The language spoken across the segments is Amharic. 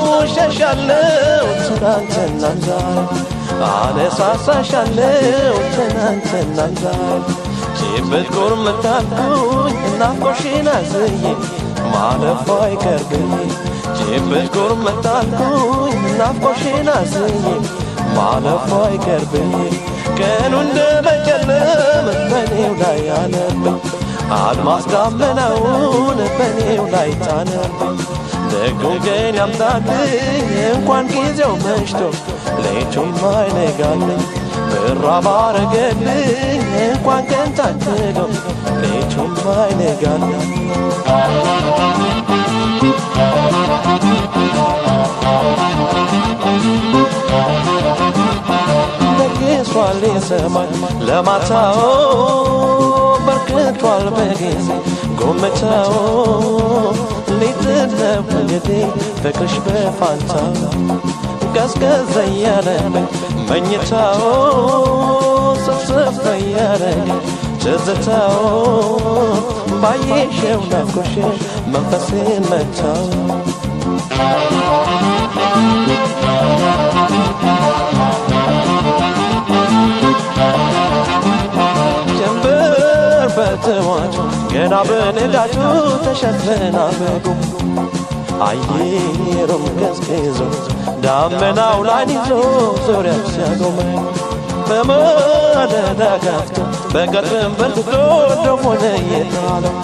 አስታውሸሻለሁ ትናንትና ዛሬ አነሳሳሻለሁ ትናንትና ዛሬ ጭበት ጎርምታልኩኝ ናፍቆሽን አዝዬ ማለፉ አይቀርብኝ ጭበት ጎርምታልኩኝ ናፍቆሽን አዝዬ ማለፉ አይቀርብኝ ቀኑ እንደመጨለም በኔው ላይ አለብኝ አድማስ ዳመናውን በኔው ላይ ጣለብኝ ደጉን ቀን ያምጣልኝ እንኳን ጊዜው መሽቶ ሌቱም አይነጋልኝ ብራ ባረገልኝ እንኳን ቀን ታክሎ ሌቱም አይነጋልኝ ደግሷል የሰማይ ለማታው በርክቷል በጊዜ ጎመታው ሊትነው እንግዲ ፍቅርሽ በፋንታው ቀዝቀዝ እያለብኝ መኝታው ሰብሰብ እያለኝ ትዝታው ባየሽው ናፍቆሽ መንፈሴን መታው በተዋት ገና በንጋቱ ተሸፍና በጉ አየሩም ቀዝቅዞ ዳመናው ላይ ይዞ ዙሪያ ሲያጎመኝ በማለዳ ጋፍቶ በቀርም በልቶ ደሞነ የታለው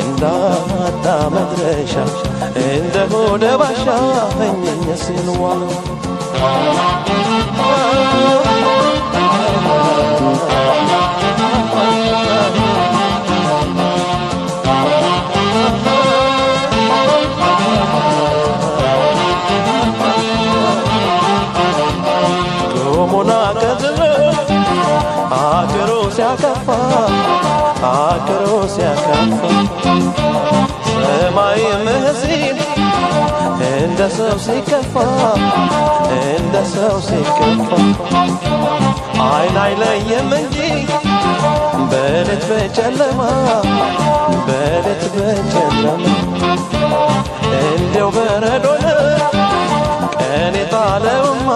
እንዳጣ መድረሻ እንደሆነ ባሻ እኘኝ ሲልዋለው አገሮ ሲያካፋ ሰማይ መህሲን እንደ ሰው ሲከፋ እንደ ሰው ሲከፋ አይን አይለየም እንጂ በሌት በጨለማ በሌት በጨለማ እንዲያው በረዶ ቀን የጣለውማ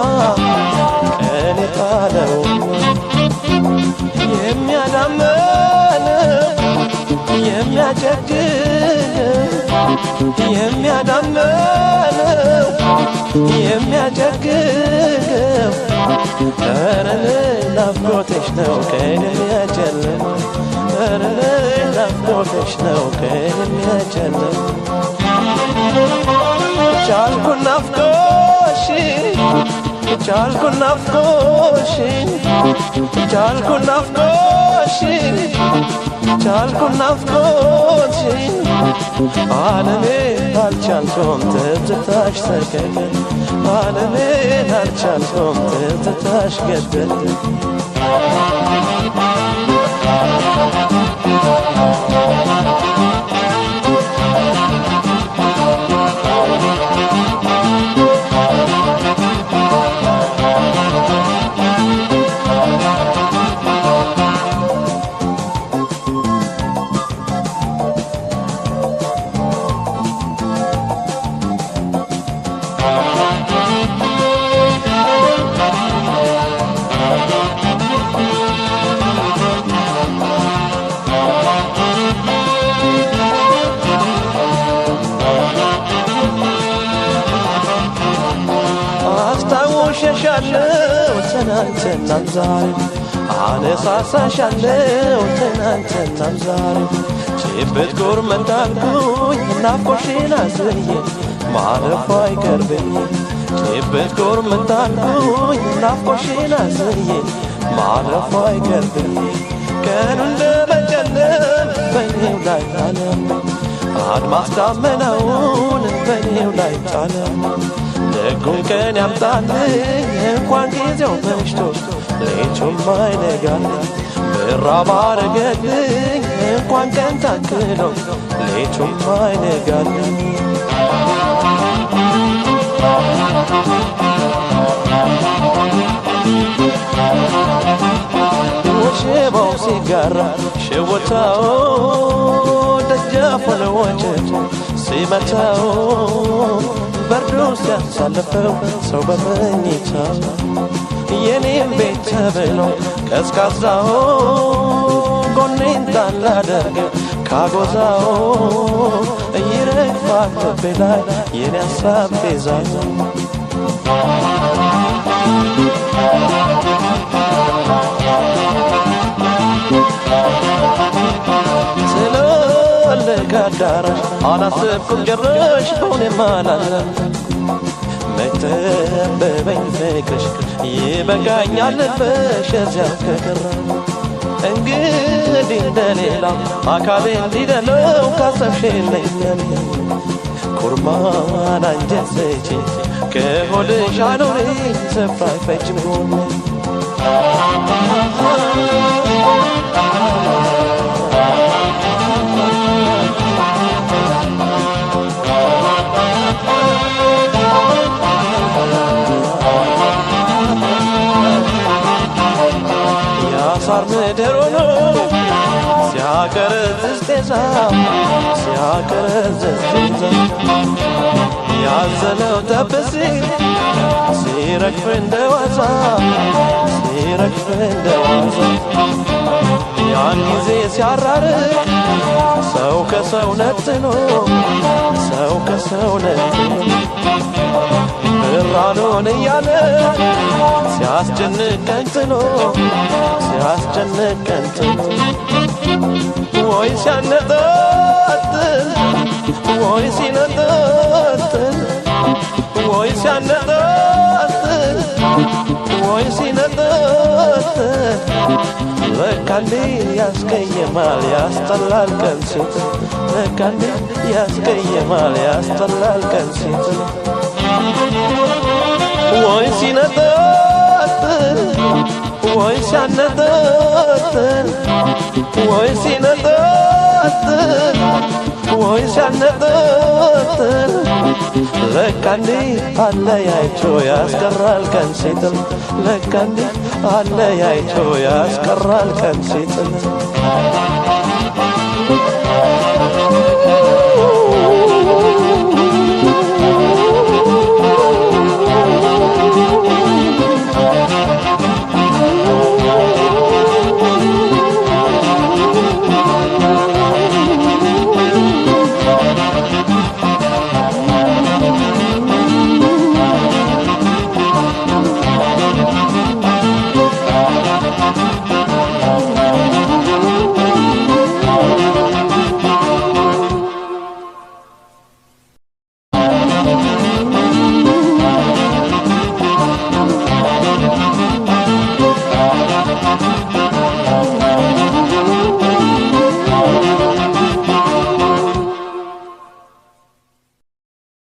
ቀን የጣለውማ የሚያዳመን የሚያጀግን የሚያዳመን የሚያጀግን ኧረ ናፍቆትሽ ነው ቀን የሚያጨልም ኧረ ናፍቆትሽ ነው ቀን የሚያጨልም ቻልኩ ናፍቆትሽን ቻልኩ ናፍቆትሽን ቻልኩ ናፍቆትሽን ቻልኩ ናፍቆትሽን ዓለሜ አልቻልኩም ትዝታሽ ሰቀቀን ዓለሜ አልቻልኩም ትዝታሽ ገደለኝ አስታውሸሻለሁ ትናንትና ዛሬ አነሳሳሻለሁ ትናንትና ዛሬ ጭብት ጎርመታልኩኝ ናፍቆሽን አዝዬ ማለፉ አይቀርብኝ ጭብት ጎርመታልኩኝ ናፍቆሽን አዝዬ ማለፉ አይቀርብኝ ቀኑ እንደመጨለም በኔው ላይ ጣለብኝ አድማስ ዳመናውን በኔው ላይ ጣለብኝ ደጉን ቀን ያምጣልኝ እንኳን ጊዜው መሽቶ ሌቱም አይነጋልኝ ብራ ባረገልኝ እንኳን ቀን ታክሎ ሌቱም አይነጋልኝ ወሸባው ሲጋራ ሸወታው ደጃፉን ወጨት ሲመታው በርዶ ሲያሳልፈው ሰው በመኝታ የኔም ቤት ተብሎ ቀዝቃዛው ጎኔን ጣል አደርገው ካጎዛው ይረግፋል ልቤ ላይ የኔ ሀሳብ ቤዛው ትልልቅ አዳራሽ አላሰብኩም ጭራሽ በሆነም አላለም መተበበኝ ፍቅርሽ ይበቃኛል ልበሽ እዚያው ከቀረ እንግዲህ እንደሌላ አካሌ እንዲደለው ካሰብሽልኛል ኩርማን አንጀት ሰጪ ከሆድሽ አኑሪኝ ስፍራ አይፈጅም ጎኔ ያሳር ምድር ሆኖ ሲያቀረዝዝ ጤዛ ሲያቀረዝዝ ጤዛ ያዘለው ጠብሲ ሲረግፍ እንደዋዛ ሲረግፍ እንደዋዛ ያን ጊዜ ሲያራርቅ ሰው ከሰው ነጥሎ ሰው ከሰው ነጥሎ ብራኑን እያለ ሲያስጨንቀን ጥሎ ሲያስጨንቀን ጥሎ ወይ ሲያነጣጥል ወይ ሲነጣጥል ወይ ሲያነጣጥል ወይ ሲነጣጥል ለካ እንዴት ያስቀይማል ያስጠላል ቀን ሲጥል ለካ እንዴት ያስቀይማል ያስጠላል ቀን ሲጥል ወይ ሲነጣጥል ወይ ሲያነጣጥል ወይ ሲነጣጥል ወይ ሲያነጣጥል ለካ እንዴት አለያይቶ ያስቀራል ቀን ሲጥል ለካ እንዴት አለያይቶ ያስቀራል ቀን ሲጥል